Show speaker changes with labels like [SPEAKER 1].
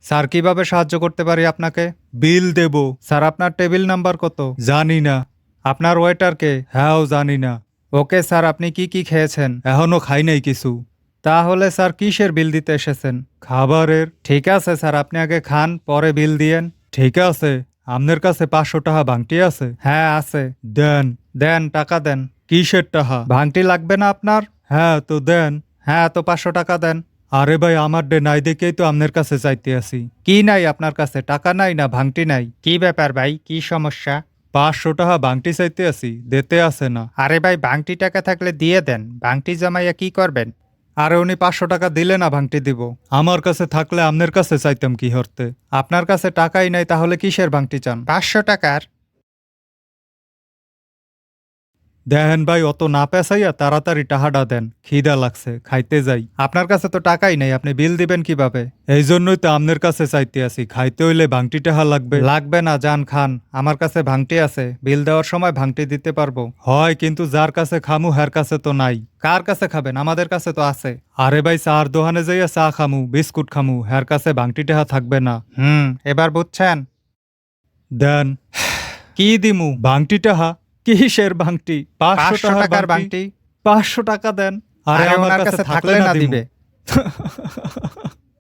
[SPEAKER 1] Sir কিভাবে সাহায্য করতে পারি আপনাকে? বিল দেব। স্যার আপনার টেবিল নাম্বার কত? জানি না। আপনার ওয়েটারকে? হ্যাঁও জানি না। ওকে স্যার, আপনি কি কি খেয়েছেন? এখনো খাই নাই কিছু। তাহলে স্যার কিসের বিল দিতে এসেছেন? খাবারের। ঠিক আছে স্যার, আপনি আগে খান, পরে বিল দিয়েন। ঠিক আছে। আপনার কাছে 500 টাকা ভাঙটি আছে? হ্যাঁ আছে। দেন। দেন, টাকা দেন। কিসের টাকা? ভাঙটি লাগবে না আপনার? হ্যাঁ তো দেন। হ্যাঁ তো 500 টাকা দেন। আরে ভাই, আমার ডে নাই দেখেই তো আপনার কাছে চাইতে আসি। কি নাই আপনার কাছে? টাকা নাই না ভাঙটি নাই? কি ব্যাপার ভাই, কি সমস্যা? 500 টাকা ভাঙটি চাইতে আসি, দিতে আসে না। আরে ভাই, ভাঙটি টাকা থাকলে দিয়ে দেন, ভাঙটি জমাইয়া কি করবেন? আরে উনি 500 টাকা দিলে না ভাঙটি দিব। আমার কাছে থাকলে আপনার কাছে চাইতাম কি হরতে? আপনার কাছে টাকাই নাই, তাহলে কিসের ভাঙটি চান? 500 টাকার। দেখেন ভাই, অত না পেঁচাইয়া তাড়াতাড়ি টাকাটা দেন, খিদা লাগছে, খাইতে যাই। আপনার কাছে তো টাকাই নাই, আপনি বিল দিবেন কিভাবে? এই জন্যই তো আপনার কাছে চাইতে আসি, খাইতে হইলে ভাঙটি টাকা লাগবে। লাগবে না, যান খান, আমার কাছে ভাঙটি আছে, বিল দেওয়ার সময় ভাঙটি দিতে পারবো। হয়, কিন্তু যার কাছে খামু হের কাছে তো নাই। কার কাছে খাবেন? আমাদের কাছে তো আছে। আরে ভাই, চার দোকানে যাইয়া চা খামু, বিস্কুট খামু, হের কাছে ভাঙটি টাকা থাকবে না। এবার বুঝছেন? দেন। কি দিমু? ভাঙটি টাকা? কিসের ভাঙটি? 500 টাকার ভাঙটি। 500 টাকা দেন। আরে আমার কাছে থাকলে না দিবে।